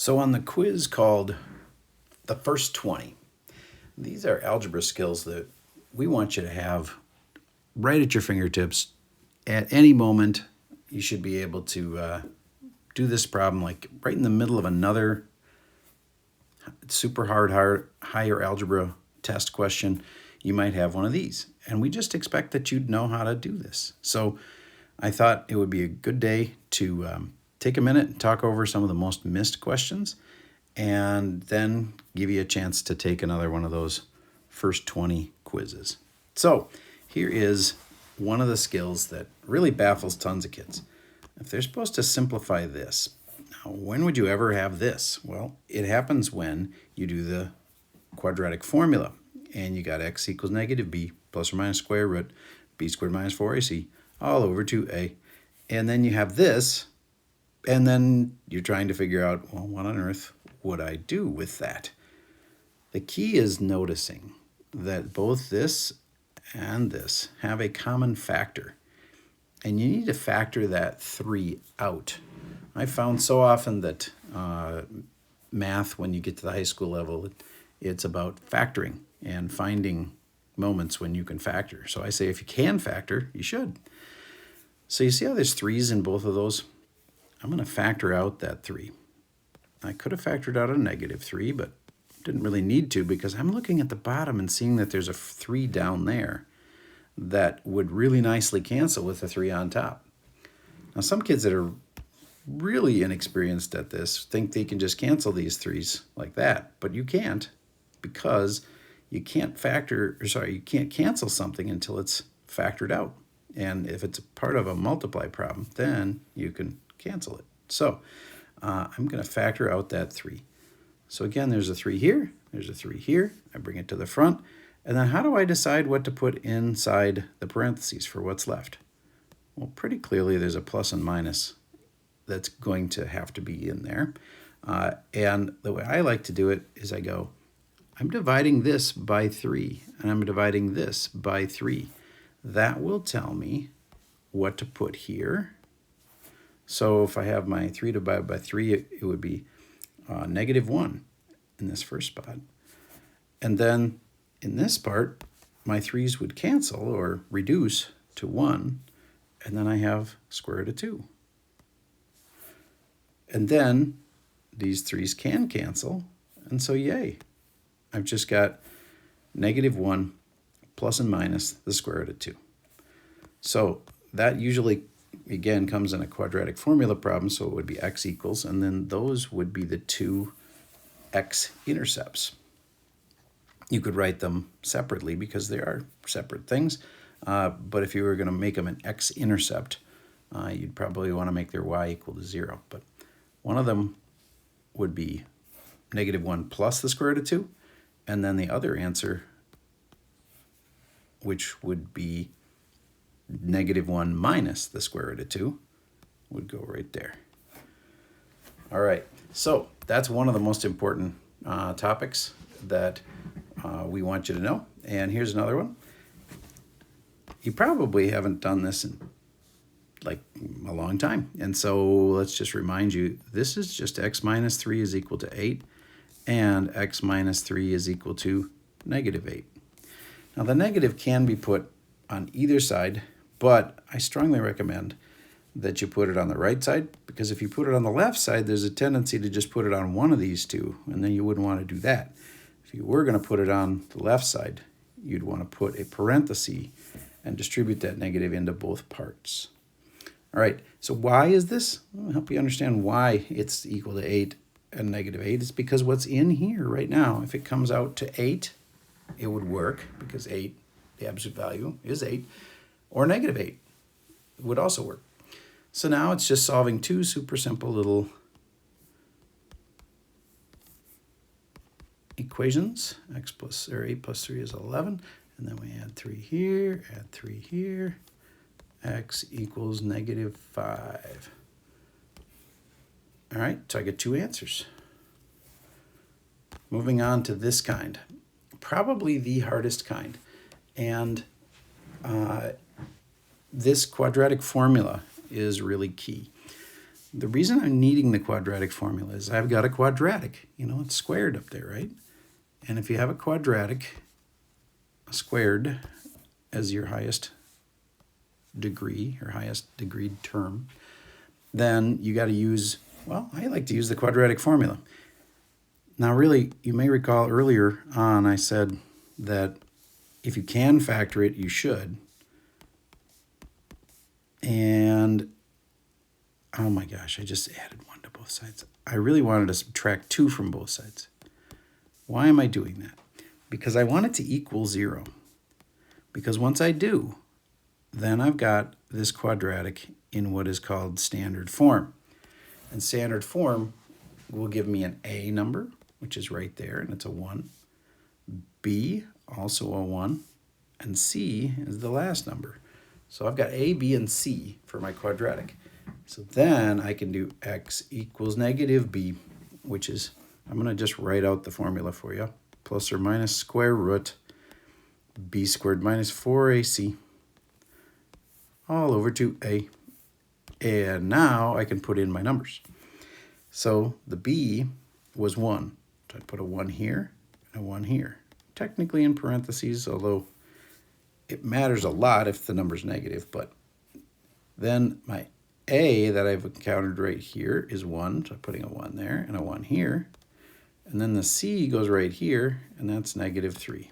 So on the quiz called the first 20, these are algebra skills that we want you to have right at your fingertips at any moment. You should be able to do this problem like right in the middle of another super hard higher algebra test question. You might have one of these, and we just expect that you'd know how to do this. So I thought it would be a good day to take a minute and talk over some of the most missed questions, and then give you a chance to take another one of those first 20 quizzes. So here is one of the skills that really baffles tons of kids. If they're supposed to simplify this, now when would you ever have this? Well, it happens when you do the quadratic formula, and you got x equals negative b plus or minus square root b squared minus 4ac all over 2a. And then you have this, and then you're trying to figure out, well, what on earth would I do with that? The key is noticing that both this and this have a common factor, and you need to factor that 3 out. I found so often that math, when you get to the high school level, it's about factoring and finding moments when you can factor. So I say if you can factor, you should. So you see how there's 3's in both of those? I'm going to factor out that 3. I could have factored out a negative 3, but didn't really need to, because I'm looking at the bottom and seeing that there's a 3 down there that would really nicely cancel with the 3 on top. Now, some kids that are really inexperienced at this think they can just cancel these 3's like that, but you can't, because you can't you can't cancel something until it's factored out. And if it's a part of a multiply problem, then you can cancel it. So I'm going to factor out that 3. So again, there's a 3 here, there's a 3 here. I bring it to the front. And then how do I decide what to put inside the parentheses for what's left? Well, pretty clearly there's a plus and minus that's going to have to be in there. And the way I like to do it is I go, I'm dividing this by 3, and I'm dividing this by 3. That will tell me what to put here. So if I have my 3 divided by 3, it would be negative 1 in this first spot. And then in this part, my 3's would cancel or reduce to 1, and then I have square root of 2. And then these 3's can cancel, and so yay. I've just got negative 1 plus and minus the square root of 2. So that usually, again, comes in a quadratic formula problem, so it would be x equals, and then those would be the 2 x-intercepts. You could write them separately because they are separate things, but if you were going to make them an x-intercept, you'd probably want to make their y equal to 0. But one of them would be negative 1 plus the square root of 2, and then the other answer, which would be negative 1 minus the square root of 2, would go right there. All right, so that's one of the most important topics that we want you to know. And here's another one. You probably haven't done this in like a long time. And so let's just remind you, this is just x minus 3 is equal to 8, and x minus 3 is equal to negative 8. Now the negative can be put on either side, but I strongly recommend that you put it on the right side, because if you put it on the left side, there's a tendency to just put it on one of these two, and then you wouldn't want to do that. If you were going to put it on the left side, you'd want to put a parenthesis and distribute that negative into both parts. All right, so why is this? I'll help you understand why it's equal to 8 and negative 8. It's because what's in here right now, if it comes out to 8, it would work, because 8, the absolute value, is 8, or negative 8 would also work. So now it's just solving two super simple little equations. 8 plus 3 is 11, and then we add 3 here, add 3 here. X equals negative 5. All right, so I get two answers. Moving on to this kind, probably the hardest kind. And this quadratic formula is really key. the reason I'm needing the quadratic formula is I've got a quadratic. It's squared up there, right? And if you have a quadratic, a squared as your highest degree or highest degree term, then you got to use, well, I like to use the quadratic formula. Now, really, you may recall earlier on I said that if you can factor it, you should. And, oh my gosh, I just added 1 to both sides. I really wanted to subtract 2 from both sides. Why am I doing that? Because I want it to equal 0. Because once I do, then I've got this quadratic in what is called standard form. And standard form will give me an A number, which is right there, and it's a 1. B, also a 1. And C is the last number. So I've got A, B, and C for my quadratic. So then I can do x equals negative b, which is, I'm going to just write out the formula for you. Plus or minus square root b squared minus 4ac all over 2a. And now I can put in my numbers. So the b was 1. So I put a 1 here and a 1 here. Technically in parentheses, although it matters a lot if the number's negative. But then my a that I've encountered right here is 1. So I'm putting a 1 there and a 1 here. And then the c goes right here, and that's negative 3.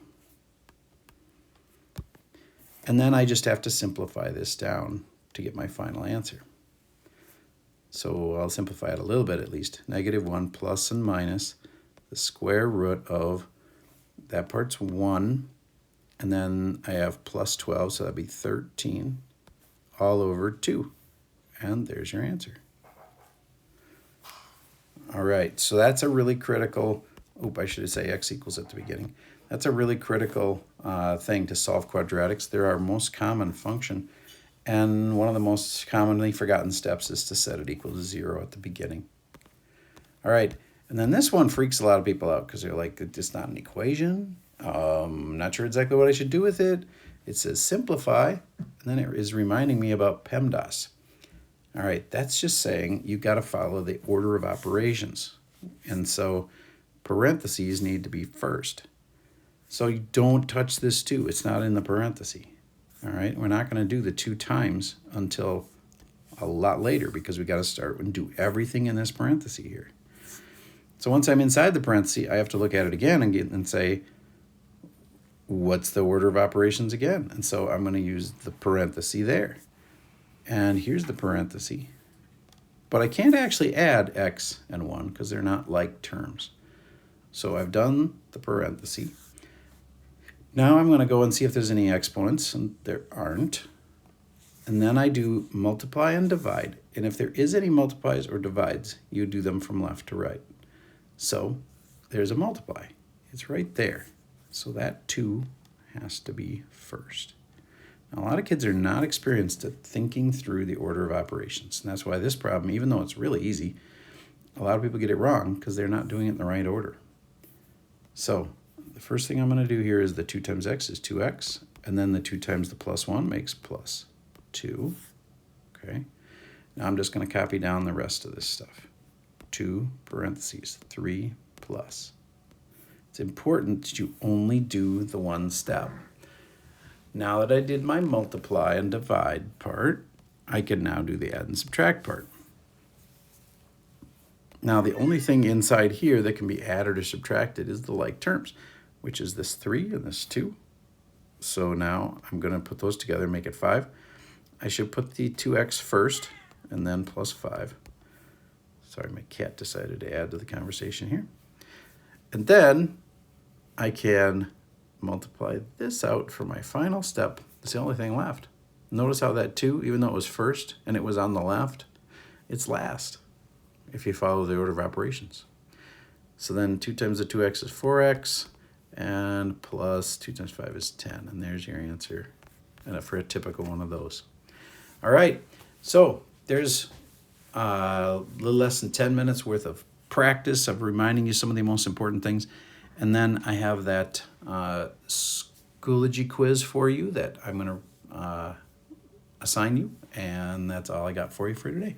And then I just have to simplify this down to get my final answer. So I'll simplify it a little bit at least. Negative 1 plus and minus the square root of, that part's 1, and then I have plus 12, so that'd be 13 all over 2. And there's your answer. All right, so that's a really critical, I should say x equals at the beginning. That's a really critical thing to solve quadratics. They're our most common function, and one of the most commonly forgotten steps is to set it equal to 0 at the beginning. All right, and then this one freaks a lot of people out because they're like, it's not an equation. I'm not sure exactly what I should do with it. It says simplify, and then it is reminding me about PEMDAS. All right, that's just saying you got to follow the order of operations. And so parentheses need to be first. So you don't touch this 2. It's not in the parenthesis. All right, we're not going to do the 2 times until a lot later because we got to start and do everything in this parenthesis here. So once I'm inside the parenthesis, I have to look at it again and say, what's the order of operations again? And so I'm going to use the parenthesis there. And here's the parenthesis. But I can't actually add x and 1 because they're not like terms. So I've done the parenthesis. Now I'm going to go and see if there's any exponents, and there aren't. And then I do multiply and divide. And if there is any multiplies or divides, you do them from left to right. So there's a multiply. It's right there. So that 2 has to be first. Now, a lot of kids are not experienced at thinking through the order of operations. And that's why this problem, even though it's really easy, a lot of people get it wrong because they're not doing it in the right order. So the first thing I'm going to do here is the 2 times x is 2x. And then the 2 times the plus 1 makes plus 2. Okay. Now I'm just going to copy down the rest of this stuff. 2 parentheses, 3 plus. It's important that you only do the one step. Now that I did my multiply and divide part, I can now do the add and subtract part. Now the only thing inside here that can be added or subtracted is the like terms, which is this 3 and this 2. So now I'm going to put those together and make it 5. I should put the 2x first and then plus 5. Sorry, my cat decided to add to the conversation here. And then I can multiply this out for my final step. It's the only thing left. Notice how that 2, even though it was first and it was on the left, it's last if you follow the order of operations. So then 2 times the 2x is 4x, and plus 2 times 5 is 10. And there's your answer for a typical one of those. All right, so there's a little less than 10 minutes worth of practice of reminding you some of the most important things. And then I have that Schoology quiz for you that I'm going to assign you. And that's all I got for you for today.